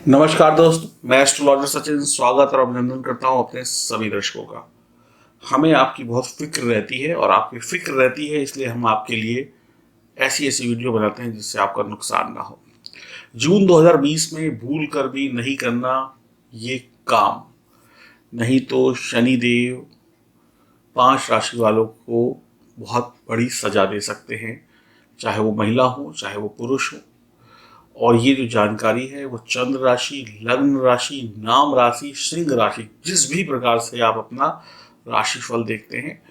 नमस्कार दोस्त, मैं एस्ट्रोलॉजर सचिन स्वागत और अभिनंदन करता हूं अपने सभी दर्शकों का। हमें आपकी बहुत फिक्र रहती है और आपकी फिक्र रहती है, इसलिए हम आपके लिए ऐसी ऐसी वीडियो बनाते हैं जिससे आपका नुकसान ना हो। जून 2020 में भूल कर भी नहीं करना ये काम, नहीं तो शनिदेव 5 राशि वालों को बहुत बड़ी सजा दे सकते हैं, चाहे वो महिला हो चाहे वो पुरुष हो। और ये जो जानकारी है वो चंद्र राशि, लग्न राशि, नाम राशि, सिंह राशि, जिस भी प्रकार से आप अपना राशिफल देखते हैं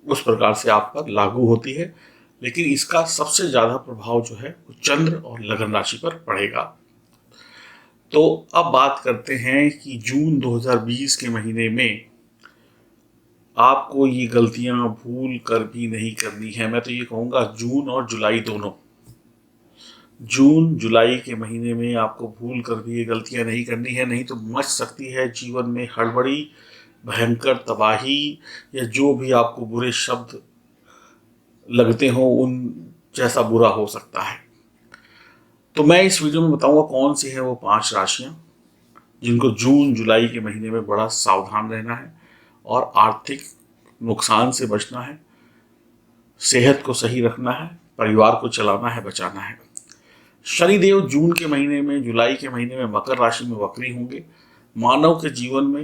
उस प्रकार से आप पर लागू होती है। लेकिन इसका सबसे ज्यादा प्रभाव जो है वो चंद्र और लग्न राशि पर पड़ेगा। तो अब बात करते हैं कि जून 2020 के महीने में आपको ये गलतियां भूल कर भी नहीं करनी है। मैं तो ये कहूँगा जून और जुलाई दोनों, जून जुलाई के महीने में आपको भूल कर भी ये गलतियां नहीं करनी है, नहीं तो मच सकती है जीवन में हड़बड़ी, भयंकर तबाही, या जो भी आपको बुरे शब्द लगते हो उन जैसा बुरा हो सकता है। तो मैं इस वीडियो में बताऊंगा कौन सी है वो 5 राशियां जिनको जून जुलाई के महीने में बड़ा सावधान रहना है और आर्थिक नुकसान से बचना है, सेहत को सही रखना है, परिवार को चलाना है, बचाना है। शनिदेव जून के महीने में, जुलाई के महीने में मकर राशि में वक्री होंगे। मानव के जीवन में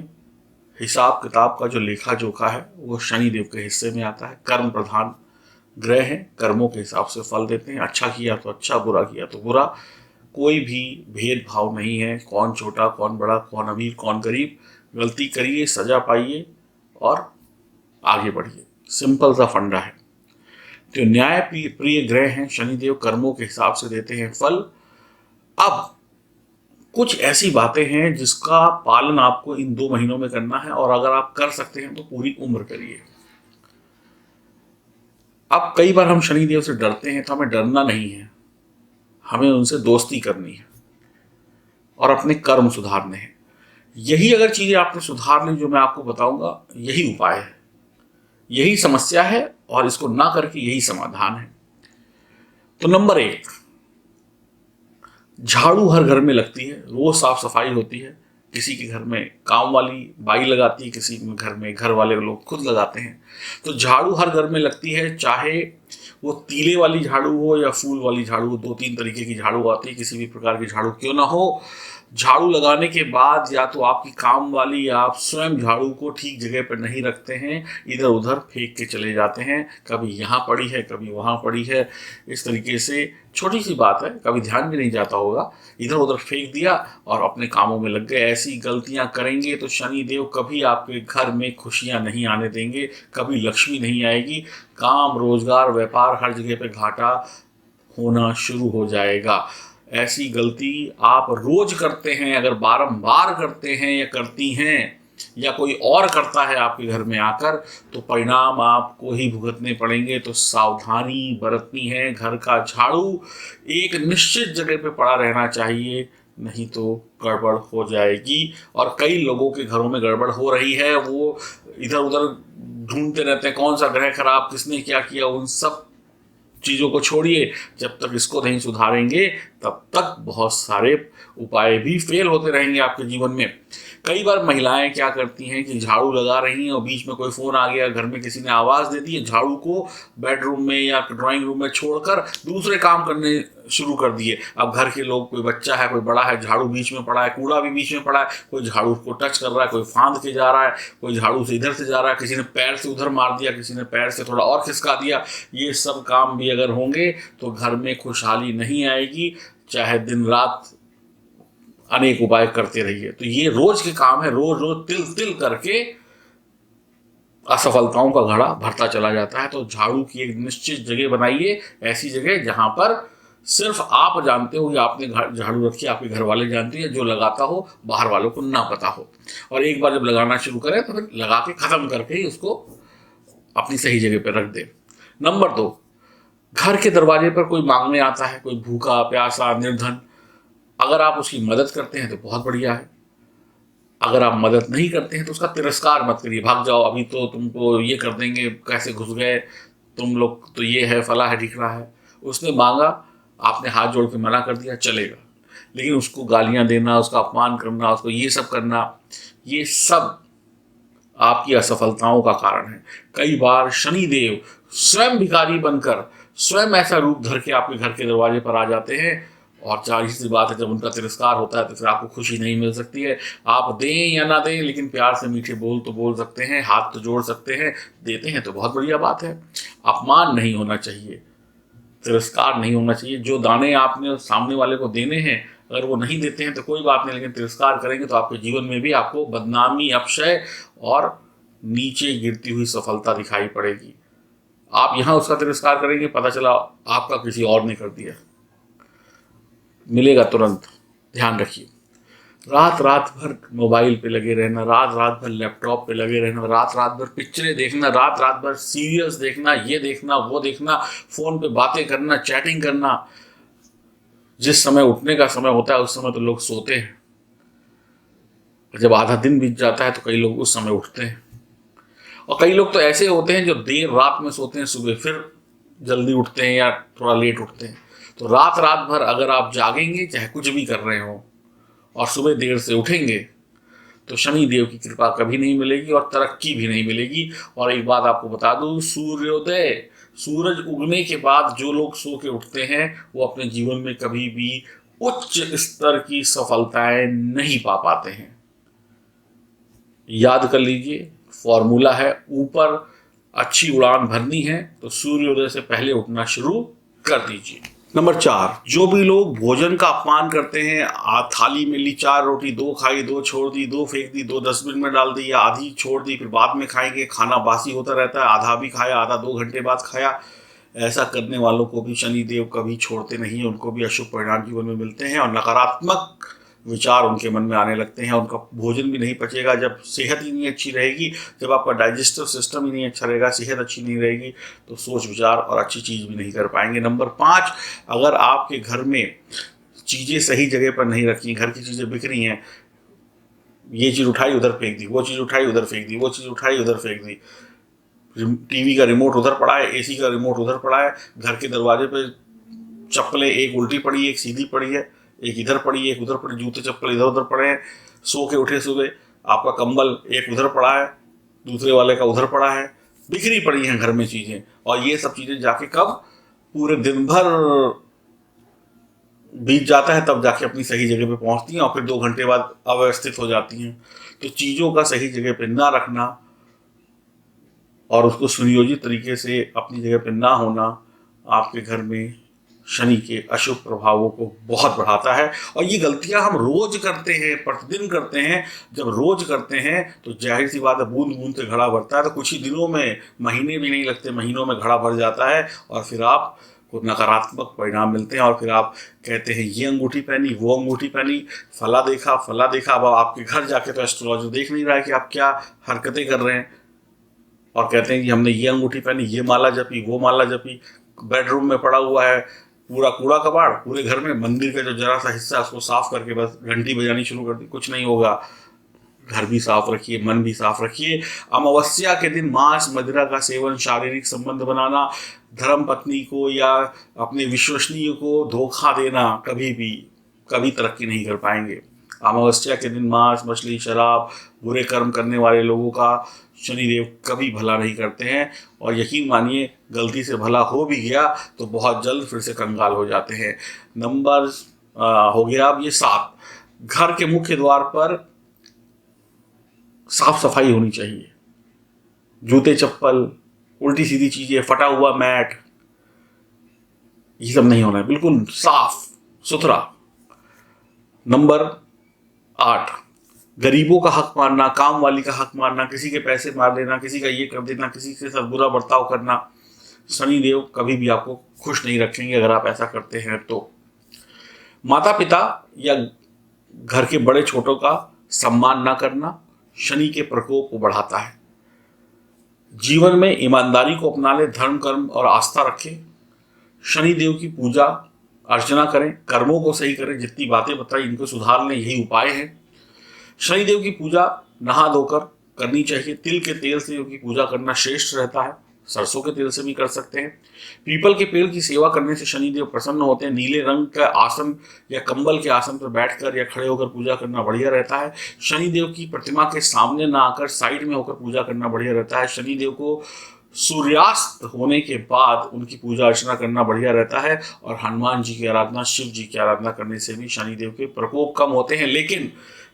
हिसाब किताब का जो लेखा जोखा है वो शनिदेव के हिस्से में आता है। कर्म प्रधान ग्रह हैं, कर्मों के हिसाब से फल देते हैं। अच्छा किया तो अच्छा, बुरा किया तो बुरा। कोई भी भेदभाव नहीं है, कौन छोटा कौन बड़ा, कौन अमीर कौन गरीब। गलती करिए, सजा पाइए और आगे बढ़िए। सिंपल सा फंडा है। जो न्याय प्रिय ग्रह हैं शनिदेव, कर्मों के हिसाब से देते हैं फल। अब कुछ ऐसी बातें हैं जिसका पालन आपको इन 2 महीनों में करना है, और अगर आप कर सकते हैं तो पूरी उम्र करिए। अब कई बार हम शनिदेव से डरते हैं, तो हमें डरना नहीं है, हमें उनसे दोस्ती करनी है और अपने कर्म सुधारने हैं। यही अगर चीजें आपने सुधार ली जो मैं आपको बताऊंगा, यही उपाय है, यही समस्या है, और इसको ना करके यही समाधान है। तो नंबर 1, झाड़ू हर घर में लगती है, रोज साफ सफाई होती है। किसी के घर में काम वाली बाई लगाती है, किसी के घर में घर वाले लोग खुद लगाते हैं। तो झाड़ू हर घर में लगती है, चाहे वो तीले वाली झाड़ू हो या फूल वाली झाड़ू हो। 2-3 तरीके की झाड़ू आती है, किसी भी प्रकार की झाड़ू क्यों ना हो। झाड़ू लगाने के बाद या तो आपकी काम वाली या आप स्वयं झाड़ू को ठीक जगह पर नहीं रखते हैं, इधर उधर फेंक के चले जाते हैं। कभी यहाँ पड़ी है, कभी वहाँ पड़ी है, इस तरीके से। छोटी सी बात है, कभी ध्यान भी नहीं जाता होगा, इधर उधर फेंक दिया और अपने कामों में लग गए। ऐसी गलतियां करेंगे तो शनिदेव कभी आपके घर में खुशियां नहीं आने देंगे, कभी लक्ष्मी नहीं आएगी। काम, रोजगार, व्यापार, हर जगह पे घाटा होना शुरू हो जाएगा। ऐसी गलती आप रोज करते हैं, अगर बारंबार करते हैं या करती हैं, या कोई और करता है आपके घर में आकर, तो परिणाम आपको ही भुगतने पड़ेंगे। तो सावधानी बरतनी है। घर का झाड़ू एक निश्चित जगह पे पड़ा रहना चाहिए, नहीं तो गड़बड़ हो जाएगी। और कई लोगों के घरों में गड़बड़ हो रही है, वो इधर उधर ढूंढते रहते हैं कौन सा ग्रह खराब, किसने क्या किया। उन सब चीज़ों को छोड़िए, जब तक इसको नहीं सुधारेंगे तब तक बहुत सारे उपाय भी फेल होते रहेंगे आपके जीवन में। कई बार महिलाएं क्या करती हैं कि झाड़ू लगा रही हैं और बीच में कोई फ़ोन आ गया, घर में किसी ने आवाज़ दे दी है, झाड़ू को बेडरूम में या ड्राइंग रूम में छोड़कर दूसरे काम करने शुरू कर दिए। अब घर के लोग, कोई बच्चा है, कोई बड़ा है, झाड़ू बीच में पड़ा है, कूड़ा भी बीच में पड़ा है, कोई झाड़ू को टच कर रहा है, कोई फांद के जा रहा है, कोई झाड़ू से इधर से जा रहा है, किसी ने पैर से उधर मार दिया, किसी ने पैर से थोड़ा और खिसका दिया। ये सब काम भी अगर होंगे तो घर में खुशहाली नहीं आएगी, चाहे दिन रात अनेक उपाय करते रहिए। तो ये रोज के काम है, रोज रोज तिल तिल करके असफलताओं का घड़ा भरता चला जाता है। तो झाड़ू की एक निश्चित जगह बनाइए, ऐसी जगह जहां पर सिर्फ आप जानते हो, या आपने झाड़ू रखी, आपके घर वाले जानते हैं, जो लगाता हो बाहर वालों को ना पता हो। और एक बार जब लगाना शुरू करें तो फिर लगा के खत्म करके ही उसको अपनी सही जगह पर रख दें। नंबर 2, घर के दरवाजे पर कोई मांगने आता है, कोई भूखा प्यासा निर्धन, अगर आप उसकी मदद करते हैं तो बहुत बढ़िया है। अगर आप मदद नहीं करते हैं तो उसका तिरस्कार मत करिए, भाग जाओ, अभी तो तुमको ये कर देंगे, कैसे घुस गए तुम लोग, तो ये है, फला है, ढिकरा है। उसने मांगा, आपने हाथ जोड़ के मना कर दिया, चलेगा। लेकिन उसको गालियां देना, उसका अपमान करना, उसको ये सब करना, ये सब आपकी असफलताओं का कारण है। कई बार शनिदेव स्वयं भिखारी बनकर, स्वयं ऐसा रूप धर के आपके घर के दरवाजे पर आ जाते हैं, और जाहिर सी बात है जब उनका तिरस्कार होता है तो फिर आपको खुशी नहीं मिल सकती है। आप दें या ना दें, लेकिन प्यार से मीठे बोल तो बोल सकते हैं, हाथ तो जोड़ सकते हैं, देते हैं तो बहुत बढ़िया बात है। अपमान नहीं होना चाहिए, तिरस्कार नहीं होना चाहिए। जो दाने आपने सामने वाले को देने हैं, अगर वो नहीं देते हैं तो कोई बात नहीं, लेकिन तिरस्कार करेंगे तो आपके जीवन में भी आपको बदनामी, अपशय और नीचे गिरती हुई सफलता दिखाई पड़ेगी। आप यहाँ उसका तिरस्कार करेंगे, पता चला आपका किसी और ने कर दिया, मिलेगा तुरंत। ध्यान रखिए। रात रात भर मोबाइल पे लगे रहना, रात रात भर लैपटॉप पे लगे रहना, रात रात भर पिक्चरें देखना, रात रात भर सीरियल्स देखना, ये देखना वो देखना, फोन पे बातें करना, चैटिंग करना। जिस समय उठने का समय होता है उस समय तो लोग सोते हैं, जब आधा दिन बीत जाता है तो कई लोग उस समय उठते हैं। और कई लोग तो ऐसे होते हैं जो देर रात में सोते हैं, सुबह फिर जल्दी उठते हैं या थोड़ा लेट उठते हैं। तो रात रात भर अगर आप जागेंगे, चाहे कुछ भी कर रहे हो, और सुबह देर से उठेंगे, तो शनि देव की कृपा कभी नहीं मिलेगी और तरक्की भी नहीं मिलेगी। और एक बात आपको बता दूं, सूर्योदय, सूरज उगने के बाद जो लोग सो के उठते हैं वो अपने जीवन में कभी भी उच्च स्तर की सफलताएं नहीं पा पाते हैं। याद कर लीजिए, फॉर्मूला है, ऊपर अच्छी उड़ान भरनी है तो सूर्योदय से पहले उठना शुरू कर दीजिए। नंबर 4, जो भी लोग भोजन का अपमान करते हैं, थाली में ली 4 रोटी, 2 खाई, 2 छोड़ दी, 2 फेंक दी, 2 डस्टबिन में डाल दी, या आधी छोड़ दी फिर बाद में खाएंगे, खाना बासी होता रहता है, आधा भी खाया, आधा 2 घंटे बाद खाया, ऐसा करने वालों को भी शनि देव कभी छोड़ते नहीं है। उनको भी अशुभ परिणाम जीवन में मिलते हैं और नकारात्मक विचार उनके मन में आने लगते हैं। उनका भोजन भी नहीं पचेगा। जब सेहत ही नहीं अच्छी रहेगी, जब आपका डाइजेस्टिव सिस्टम ही नहीं अच्छा रहेगा, सेहत अच्छी नहीं रहेगी, तो सोच विचार और अच्छी चीज़ भी नहीं कर पाएंगे। नंबर 5, अगर आपके घर में चीज़ें सही जगह पर नहीं रखी, घर की चीज़ें बिखरी हैं, ये चीज़ उठाई उधर फेंक दी, वो चीज़ उठाई उधर फेंक दी, वो चीज़ उठाई उधर फेंक दी, टीवी का रिमोट उधर पड़ा है, एसी का रिमोट उधर पड़ा है, घर के दरवाजे पे चप्पलें एक उल्टी पड़ी है, एक सीधी पड़ी है, एक इधर पड़ी है, एक उधर पड़ी, जूते चप्पल इधर उधर पड़े हैं, सो के उठे सुबह आपका कंबल एक उधर पड़ा है, दूसरे वाले का उधर पड़ा है, बिखरी पड़ी हैं घर में चीज़ें। और ये सब चीज़ें जाके कब पूरे दिन भर बीत जाता है तब जाके अपनी सही जगह पे पहुंचती हैं और फिर 2 घंटे बाद अव्यवस्थित हो जाती हैं। तो चीज़ों का सही जगह पे ना रखना और उसको सुनियोजित तरीके से अपनी जगह पे ना होना आपके घर में शनि के अशुभ प्रभावों को बहुत बढ़ाता है। और ये गलतियां हम रोज करते हैं, प्रतिदिन करते हैं। जब रोज करते हैं तो जाहिर सी बात है, बूंद बूंद से घड़ा भरता है, तो कुछ ही दिनों में, महीने भी नहीं लगते, महीनों में घड़ा भर जाता है और फिर आप को नकारात्मक परिणाम मिलते हैं। और फिर आप कहते हैं ये अंगूठी पहनी, वो अंगूठी पहनी, फला देखा फला देखा। अब आपके घर जाके तो एस्ट्रोलॉजर देख नहीं रहा है कि आप क्या हरकतें कर रहे हैं, और कहते हैं कि हमने ये अंगूठी पहनी, ये माला जपी, वो माला जपी। बेडरूम में पड़ा हुआ है पूरा कूड़ा कबाड़, पूरे घर में मंदिर का जो जरा सा हिस्सा है उसको साफ करके बस घंटी बजानी शुरू कर दी, कुछ नहीं होगा। घर भी साफ रखिए, मन भी साफ रखिए। अमावस्या के दिन मांस मदिरा का सेवन, शारीरिक संबंध बनाना, धर्म पत्नी को या अपने विश्वसनीय को धोखा देना, कभी तरक्की नहीं कर पाएंगे। अमावस्या के दिन मांस मछली शराब, बुरे कर्म करने वाले लोगों का शनिदेव कभी भला नहीं करते हैं। और यकीन मानिए, गलती से भला हो भी गया तो बहुत जल्द फिर से कंगाल हो जाते हैं। नंबर हो गया अब ये 7, घर के मुख्य द्वार पर साफ सफाई होनी चाहिए। जूते चप्पल, उल्टी सीधी चीजें, फटा हुआ मैट, ये सब नहीं होना है, बिल्कुल साफ सुथरा। नंबर 8, गरीबों का हक मारना, काम वाली का हक मारना, किसी के पैसे मार देना, किसी का ये कर देना, किसी के साथ बुरा बर्ताव करना, शनिदेव कभी भी आपको खुश नहीं रखेंगे अगर आप ऐसा करते हैं तो। माता पिता या घर के बड़े छोटों का सम्मान ना करना शनि के प्रकोप को बढ़ाता है। जीवन में ईमानदारी को अपना ले, धर्म कर्म और आस्था रखें। शनिदेव की पूजा अर्चना करें, कर्मों को सही करें, जितनी बातें बताई इनको सुधार लें, यही उपाय है। शनिदेव की पूजा नहा धोकर करनी चाहिए। तिल के तेल से उनकी पूजा करना श्रेष्ठ रहता है। सरसों के तेल से भी कर सकते हैं। पीपल के पेड़ की सेवा करने से शनिदेव प्रसन्न होते हैं। नीले रंग का आसन या कंबल के आसन पर बैठकर या खड़े होकर पूजा करना बढ़िया रहता है। शनिदेव की प्रतिमा के सामने ना आकर साइड में होकर पूजा करना बढ़िया रहता है। शनिदेव को सूर्यास्त होने के बाद उनकी पूजा अर्चना करना बढ़िया रहता है। और हनुमान जी की आराधना, शिव जी की आराधना करने से भी शनिदेव के प्रकोप कम होते हैं। लेकिन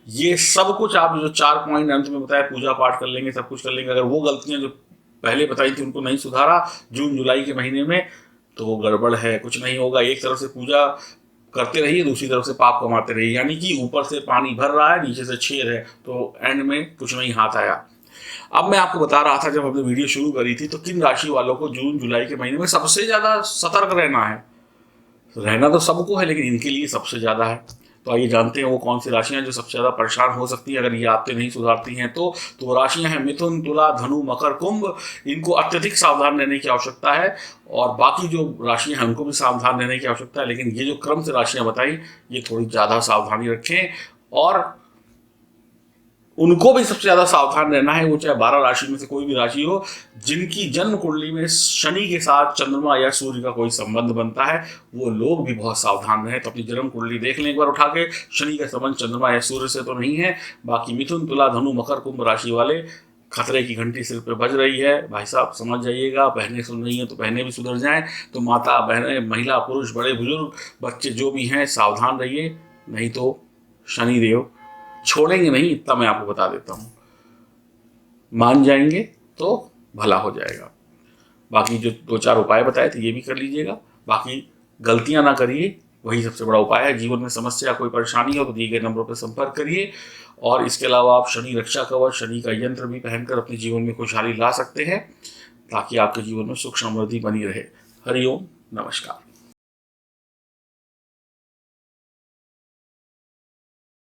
ये सब कुछ आप जो 4 पॉइंट अंत में बताया, पूजा पाठ कर लेंगे, सब कुछ कर लेंगे, अगर वो गलतियां जो पहले बताई थी उनको नहीं सुधारा जून जुलाई के महीने में, तो वो गड़बड़ है, कुछ नहीं होगा। एक तरफ से पूजा करते रहिए, दूसरी तरफ से पाप कमाते रहिए, यानी कि ऊपर से पानी भर रहा है, नीचे से छेद है, तो एंड में कुछ नहीं हाथ आया। अब मैं आपको बता रहा था जब हमने वीडियो शुरू करी थी, तो किन राशि वालों को जून जुलाई के महीने में सबसे ज्यादा सतर्क रहना है। रहना तो सबको है, लेकिन इनके लिए सबसे ज्यादा है। तो आइए जानते हैं वो कौन सी राशियां जो सबसे ज्यादा परेशान हो सकती हैं अगर ये आदतें नहीं सुधारती हैं। तो वो राशियां हैं मिथुन, तुला, धनु, मकर, कुंभ। इनको अत्यधिक सावधान रहने की आवश्यकता है, और बाकी जो राशियां हैं उनको भी सावधान रहने की आवश्यकता है। लेकिन ये जो क्रम से राशियां बताई, ये थोड़ी ज्यादा सावधानी रखें, और उनको भी सबसे ज्यादा सावधान रहना है, वो चाहे 12 राशि में से कोई भी राशि हो, जिनकी जन्म कुंडली में शनि के साथ चंद्रमा या सूर्य का कोई संबंध बनता है, वो लोग भी बहुत सावधान रहें। तो अपनी जन्म कुंडली देख लें एक बार उठा के, शनि का संबंध चंद्रमा या सूर्य से तो नहीं है। बाकी मिथुन, तुला, धनु, मकर, कुंभ राशि वाले, खतरे की घंटी सिर पे बज रही है, भाई साहब समझ जाइएगा। बहनें सुन रही हैं तो बहनें भी सुधर जाएं। तो माता, बहनें, महिला, पुरुष, बड़े बुजुर्ग, बच्चे जो भी हैं, सावधान रहिए, नहीं तो शनिदेव छोड़ेंगे नहीं, इतना मैं आपको बता देता हूं। मान जाएंगे तो भला हो जाएगा। बाकी जो 2-4 उपाय बताए थे ये भी कर लीजिएगा। बाकी गलतियां ना करिए, वही सबसे बड़ा उपाय है। जीवन में समस्या, कोई परेशानी हो तो दिए गए नंबरों पर संपर्क करिए। और इसके अलावा आप शनि रक्षा कवच, शनि का यंत्र भी पहनकर अपने जीवन में खुशहाली ला सकते हैं, ताकि आपके जीवन में सुख समृद्धि बनी रहे। हरिओम, नमस्कार।